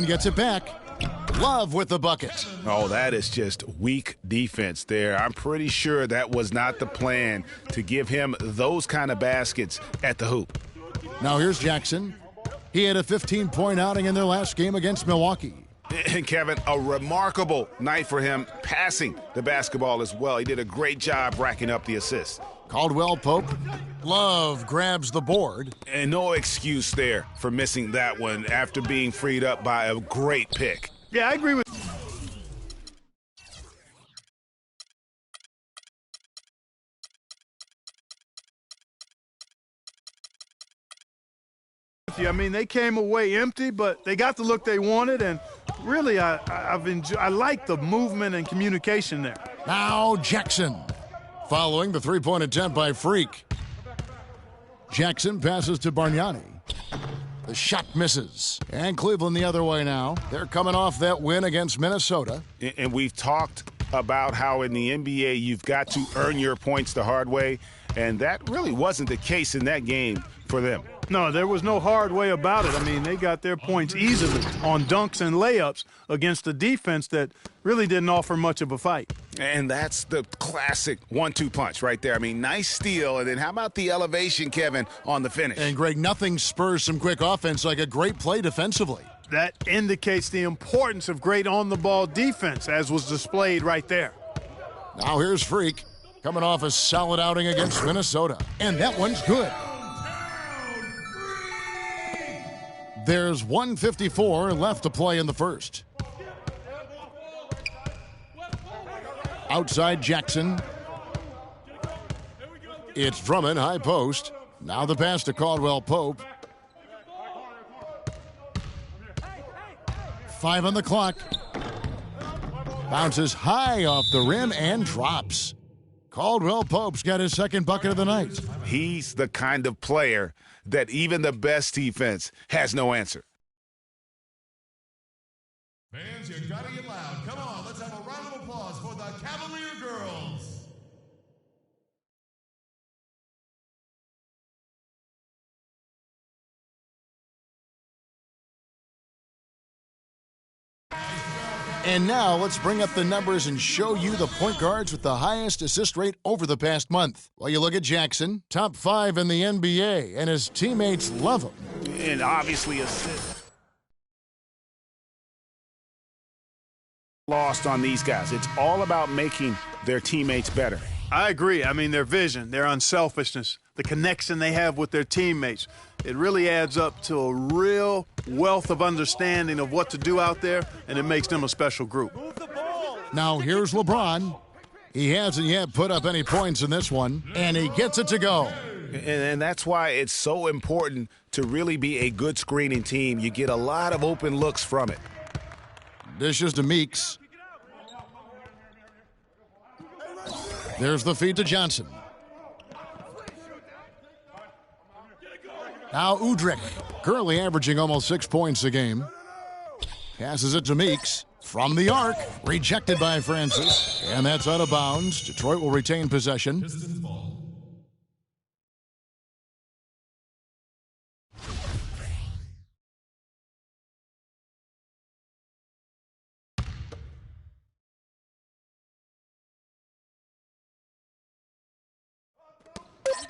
Gets it back. Love with the bucket. Oh, that is just weak defense there. I'm pretty sure that was not the plan to give him those kind of baskets at the hoop. Now here's Jackson. He had a 15-point outing in their last game against Milwaukee. And Kevin, a remarkable night for him passing the basketball as well. He did a great job racking up the assists. Caldwell Pope. Love grabs the board. And no excuse there for missing that one after being freed up by a great pick. Yeah, I agree with you. I mean, they came away empty, but they got the look they wanted, and really, I like the movement and communication there. Now Jackson, following the three-point attempt by Freak. Jackson passes to Bargnani. The shot misses. And Cleveland the other way now. They're coming off that win against Minnesota. And we've talked about how in the NBA you've got to earn your points the hard way, and that really wasn't the case in that game for them. No, there was no hard way about it. I mean, they got their points easily on dunks and layups against a defense that really didn't offer much of a fight. And that's the classic 1-2 punch right there. I mean, nice steal, and then how about the elevation, Kevin, on the finish? And, Greg, nothing spurs some quick offense like a great play defensively. That indicates the importance of great on-the-ball defense, as was displayed right there. Now here's Freak, coming off a solid outing against Minnesota. And that one's good. There's 1:54 left to play in the first. Outside Jackson. It's Drummond, high post. Now the pass to Caldwell Pope. 5 on the clock. Bounces high off the rim and drops. Caldwell Pope's got his second bucket of the night. He's the kind of player that even the best defense has no answer. Fans, you gotta get loud. Come on, let's have a round of applause for the Cavalier girls. And now let's bring up the numbers and show you the point guards with the highest assist rate over the past month. Well, you look at Jackson, top 5 in the NBA, and his teammates love him. And obviously assist lost on these guys. It's all about making their teammates better. I agree. I mean, their vision, their unselfishness, the connection they have with their teammates, it really adds up to a real wealth of understanding of what to do out there, and it makes them a special group. Now here's LeBron. He hasn't yet put up any points in this one, and he gets it to go. And that's why it's so important to really be a good screening team. You get a lot of open looks from it. Dishes to Meeks. There's the feed to Johnson. Now Udrih, currently averaging almost 6 points a game. Passes it to Meeks. From the arc, rejected by Francis. And that's out of bounds. Detroit will retain possession.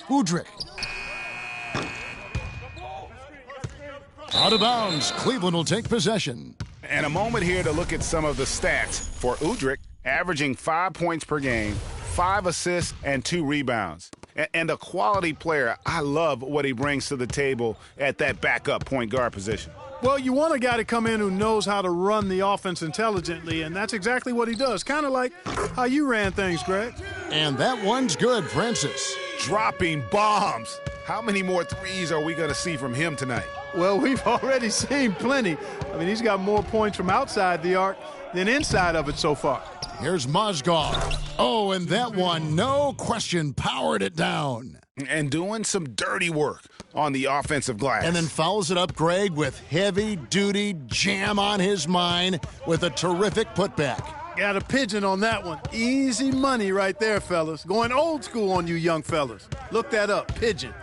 Udrih. Out of bounds. Cleveland will take possession. And a moment here to look at some of the stats for Udrih, averaging 5 points per game, 5 assists, and 2 rebounds. And a quality player. I love what he brings to the table at that backup point guard position. Well, you want a guy to come in who knows how to run the offense intelligently, and that's exactly what he does. Kind of like how you ran things, Greg. And that one's good, Francis. Dropping bombs. How many more threes are we going to see from him tonight? Well, we've already seen plenty. I mean, he's got more points from outside the arc than inside of it so far. Here's Mozgov. Oh, and that one, no question, powered it down. And doing some dirty work on the offensive glass. And then follows it up, Greg, with heavy-duty jam on his mind with a terrific putback. Got a pigeon on that one. Easy money right there, fellas. Going old school on you young fellas. Look that up, pigeon.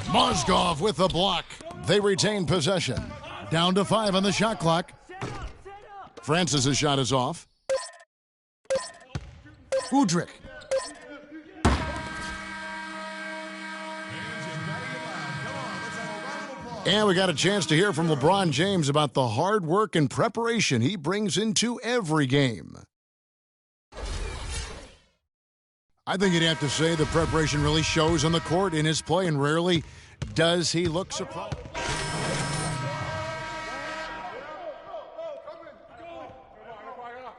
Mozgov with the block. They retain possession. Down to 5 on the shot clock. Francis's shot is off. Udrih. And we got a chance to hear from LeBron James about the hard work and preparation he brings into every game. I think you'd have to say the preparation really shows on the court in his play, and rarely does he look surprised.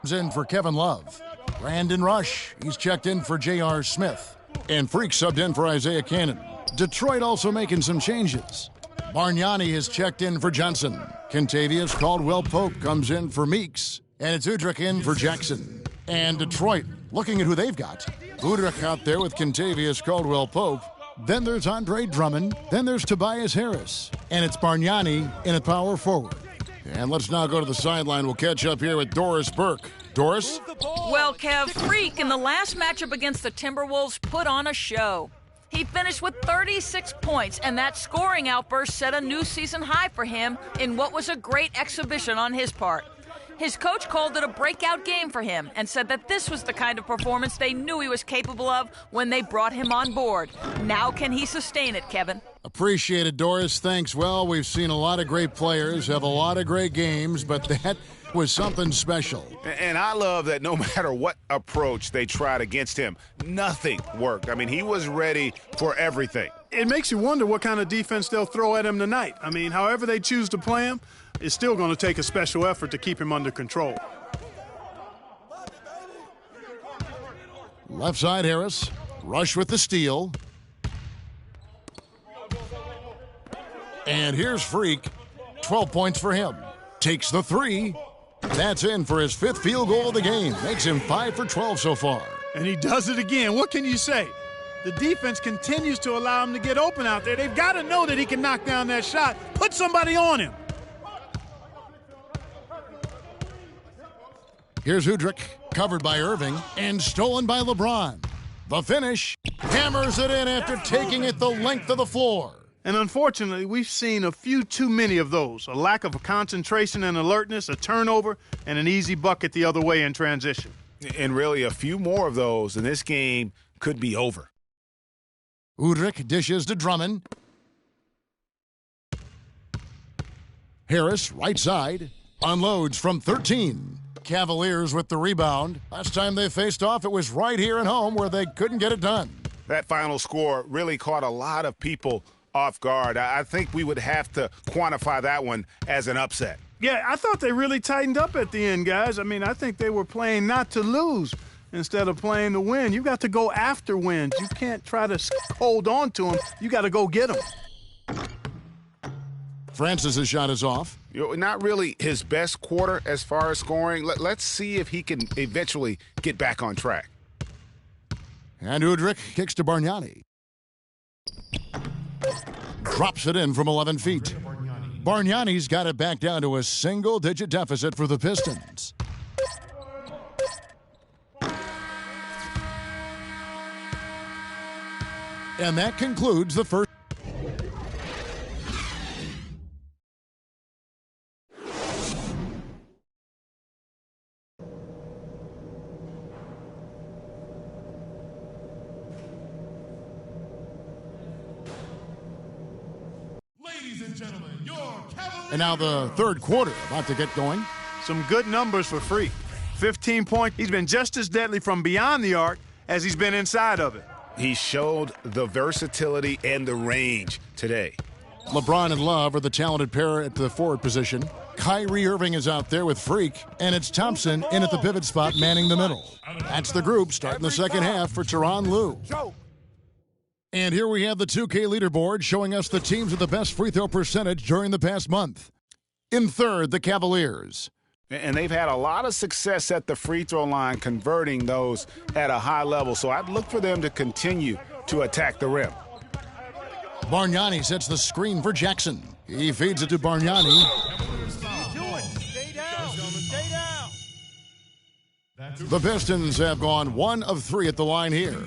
In for Kevin Love. Brandon Rush, he's checked in for J.R. Smith. And Freak subbed in for Isaiah Cannon. Detroit also making some changes. Bargnani has checked in for Johnson. Kentavious Caldwell-Pope comes in for Meeks. And it's Udrih in for Jackson. And Detroit, looking at who they've got. Udrih out there with Kentavious Caldwell-Pope. Then there's Andre Drummond. Then there's Tobias Harris. And it's Bargnani in at power forward. And let's now go to the sideline. We'll catch up here with Doris Burke. Doris? Well, Kev, Freak in the last matchup against the Timberwolves put on a show. He finished with 36 points, and that scoring outburst set a new season high for him in what was a great exhibition on his part. His coach called it a breakout game for him and said that this was the kind of performance they knew he was capable of when they brought him on board. Now can he sustain it, Kevin? Appreciate it, Doris. Thanks. Well, we've seen a lot of great players have a lot of great games, but that was something special. And I love that no matter what approach they tried against him, nothing worked. I mean, he was ready for everything. It makes you wonder what kind of defense they'll throw at him tonight. I mean, however they choose to play him, it's still going to take a special effort to keep him under control. Left side, Harris. Rush with the steal. And here's Freak. 12 points for him. Takes the three. That's in for his fifth field goal of the game. Makes him 5 for 12 so far. And he does it again. What can you say? The defense continues to allow him to get open out there. They've got to know that he can knock down that shot. Put somebody on him. Here's Udrih, covered by Irving, and stolen by LeBron. The finish, hammers it in after taking it the length of the floor. And unfortunately, we've seen a few too many of those. A lack of concentration and alertness, a turnover, and an easy bucket the other way in transition. And really, a few more of those, and this game could be over. Udrih dishes to Drummond. Harris, right side, unloads from 13. Cavaliers with the rebound. Last time they faced off, it was right here at home where they couldn't get it done. That final score really caught a lot of people off guard. I think we would have to quantify that one as an upset. Yeah, I thought they really tightened up at the end, guys. I mean, I think they were playing not to lose instead of playing to win. You got to go after wins. You can't try to hold on to them. You got to go get them. Francis's shot is off. Not really his best quarter as far as scoring. Let's see if he can eventually get back on track. And Udrih kicks to Bargnani. Drops it in from 11 feet. Bargnani's got it back down to a single-digit deficit for the Pistons. And that concludes the first. Ladies and gentlemen, your Cavalier. And now the third quarter about to get going. Some good numbers for Freak. 15 points. He's been just as deadly from beyond the arc as he's been inside of it. He showed the versatility and the range today. LeBron and Love are the talented pair at the forward position. Kyrie Irving is out there with Freak, and it's Thompson in at the pivot spot manning the middle. That's the group starting the second half for Tyronn Lue. And here we have the 2K leaderboard showing us the teams with the best free throw percentage during the past month. In third, the Cavaliers. And they've had a lot of success at the free throw line, converting those at a high level. So I'd look for them to continue to attack the rim. Bargnani sets the screen for Jackson. He feeds it to Bargnani. The Pistons have gone 1 of 3 at the line here.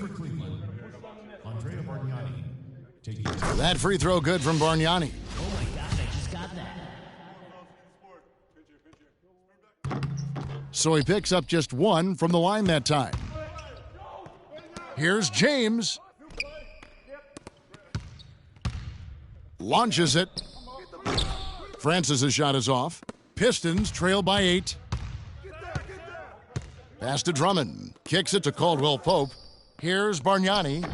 That free throw good from Bargnani. Oh my gosh, I just got that. so he picks up just one from the line that time. Here's James. Launches it. Francis' shot is off. Pistons trail by 8. Pass to Drummond. Kicks it to Caldwell Pope. Here's Bargnani.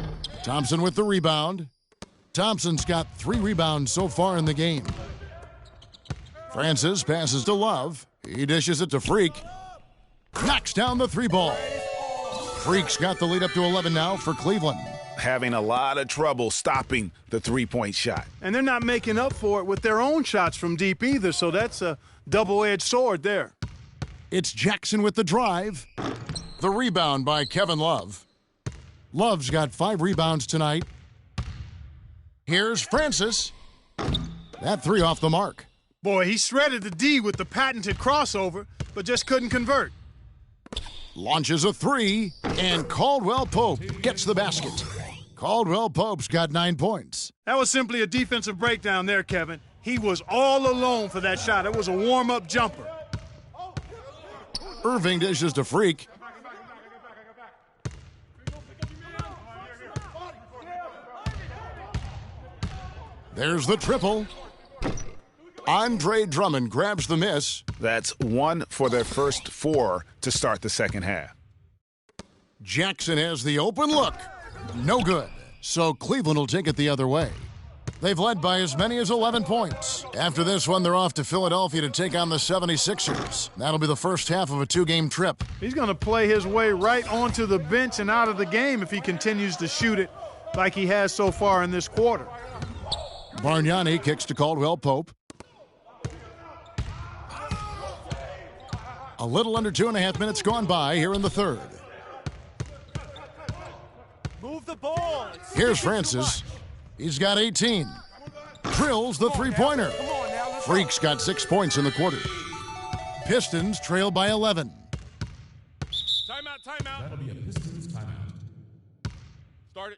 Thompson with the rebound. Thompson's got 3 rebounds so far in the game. Francis passes to Love. He dishes it to Freak. Knocks down the 3 ball. Freak's got the lead up to 11 now for Cleveland. Having a lot of trouble stopping the three-point shot. And they're not making up for it with their own shots from deep either, so that's a double-edged sword there. It's Jackson with the drive. The rebound by Kevin Love. Love's got 5 rebounds tonight. Here's Francis. That 3 off the mark. Boy, he shredded the D with the patented crossover, but just couldn't convert. Launches a 3, and Caldwell Pope gets the basket. Caldwell Pope's got 9 points. That was simply a defensive breakdown there, Kevin. He was all alone for that shot. It was a warm-up jumper. Irving dishes to Freak. There's the triple. Andre Drummond grabs the miss. That's 1 for their first 4 to start the second half. Jackson has the open look. No good. So Cleveland will take it the other way. They've led by as many as 11 points. After this one, they're off to Philadelphia to take on the 76ers. That'll be the first half of a 2-game trip. He's going to play his way right onto the bench and out of the game if he continues to shoot it like he has so far in this quarter. Bargnani kicks to Caldwell Pope. A little under 2.5 minutes gone by here in the third. Move the ball. Here's Francis. He's got 18. Drills the 3-pointer. Freak's got 6 points in the quarter. Pistons trail by 11. Timeout. That'll be a Pistons timeout. Start it.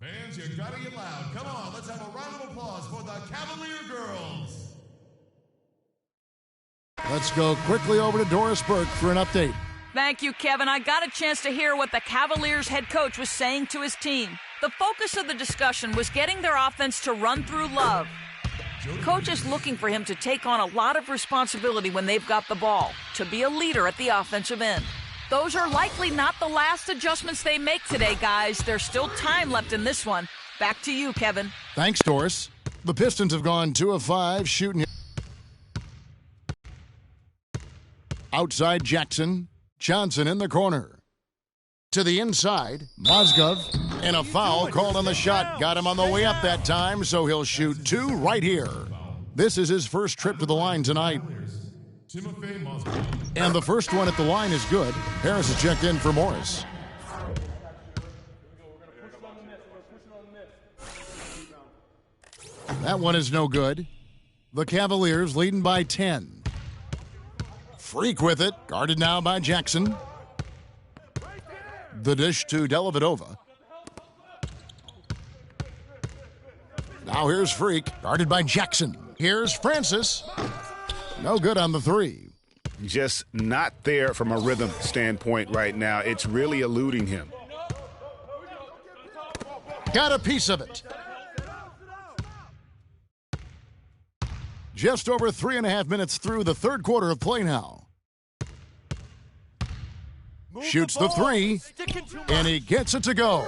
Fans, you gotta get loud. Come on, let's have a round of applause for the Cavalier girls. Let's go quickly over to Doris Burke for an update. Thank you, Kevin. I got a chance to hear what the Cavaliers head coach was saying to his team. The focus of the discussion was getting their offense to run through Love. Coach is looking for him to take on a lot of responsibility when they've got the ball, to be a leader at the offensive end. Those are likely not the last adjustments they make today, guys. There's still time left in this one. Back to you, Kevin. Thanks, Doris. The Pistons have gone 2 of 5 shooting. Outside Jackson. Johnson in the corner. To the inside, Mozgov. And a foul called on the shot. Got him on the way up that time, so he'll shoot 2 right here. This is his first trip to the line tonight. And the first one at the line is good. Harris has checked in for Morris. That one is no good. The Cavaliers leading by 10. Freak with it, guarded now by Jackson. The dish to Dellavedova. Now here's Freak, guarded by Jackson. Here's Francis. No good on the 3. Just not there from a rhythm standpoint right now. It's really eluding him. Got a piece of it. Just over 3.5 minutes through the third quarter of play now. Shoots the 3, and he gets it to go.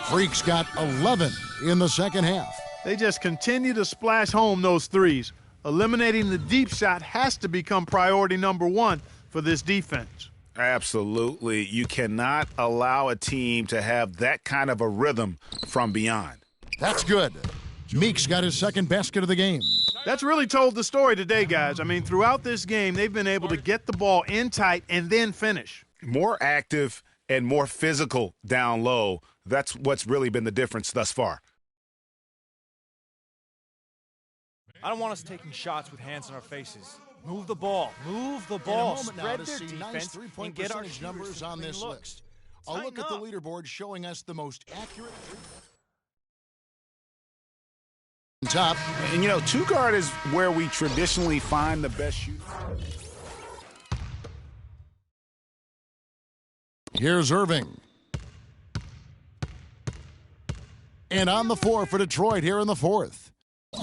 Freak's got 11 in the second half. They just continue to splash home those threes. Eliminating the deep shot has to become priority number 1 for this defense. Absolutely. You cannot allow a team to have that kind of a rhythm from beyond. That's good. Meek's got his second basket of the game. That's really told the story today, guys. I mean, throughout this game, they've been able to get the ball in tight and then finish. More active and more physical down low. That's what's really been the difference thus far. I don't want us taking shots with hands in our faces. Move the ball. Move the ball. Spread their defense nice three-point and get our percentage numbers on this looks. list. A look at the leaderboard showing us the most accurate top. And, you know, two guard is where we traditionally find the best shooters. Here's Irving. And on the floor for Detroit here in the fourth.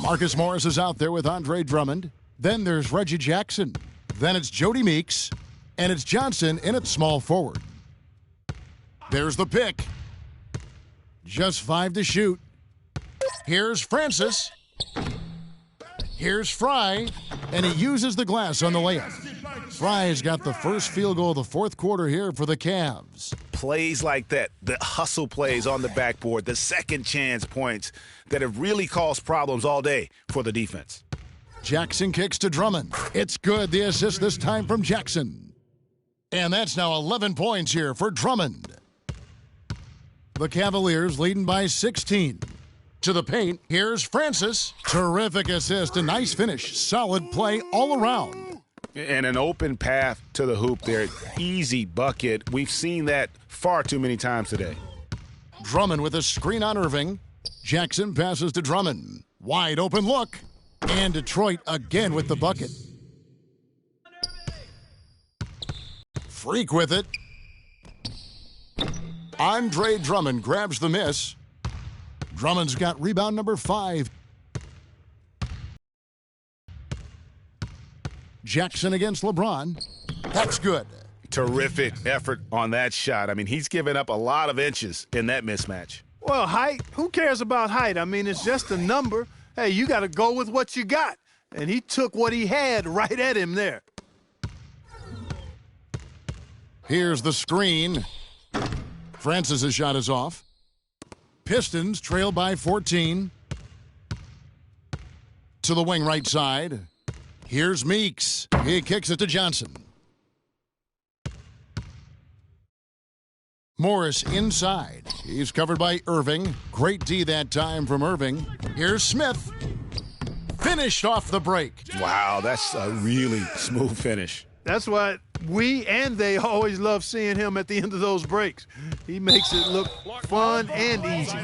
Marcus Morris is out there with Andre Drummond. Then there's Reggie Jackson. Then it's Jody Meeks. And it's Johnson in at small forward. There's the pick. Just 5 to shoot. Here's Francis. Here's Fry. And he uses the glass on the layup. Fry's got the first field goal of the fourth quarter here for the Cavs. Plays like that, the hustle plays on the backboard, the second chance points that have really caused problems all day for the defense. Jackson kicks to Drummond. It's good. The assist this time from Jackson. And that's now 11 points here for Drummond. The Cavaliers leading by 16. To the paint, here's Francis. Terrific assist, a nice finish. Solid play all around. And an open path to the hoop there. Easy bucket. We've seen that far too many times today. Drummond with a screen on Irving. Jackson passes to Drummond. Wide open look. And Detroit again with the bucket. Freak with it. Andre Drummond grabs the miss. Drummond's got rebound number 5. Jackson against LeBron. That's good. Terrific effort on that shot. I mean, he's given up a lot of inches in that mismatch. Well, height, who cares about height? I mean, it's just a number. Hey, you got to go with what you got. And he took what he had right at him there. Here's the screen. Francis' shot is off. Pistons trail by 14. To the wing right side. Here's Meeks. He kicks it to Johnson. Morris inside. He's covered by Irving. Great D that time from Irving. Here's Smith. Finished off the break. Wow, that's a really smooth finish. That's why we and they always love seeing him at the end of those breaks. He makes it look fun and easy.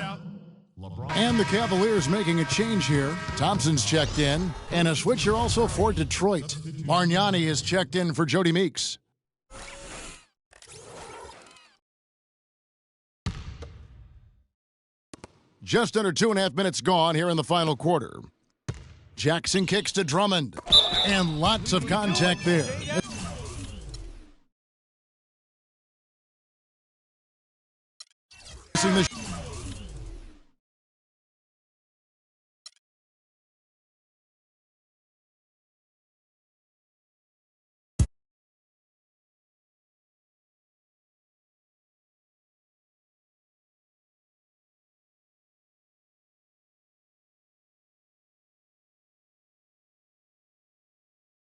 And the Cavaliers making a change here. Thompson's checked in. And a switcher also for Detroit. Bargnani is checked in for Jody Meeks. Just under 2.5 minutes gone here in the final quarter. Jackson kicks to Drummond. And lots of contact there.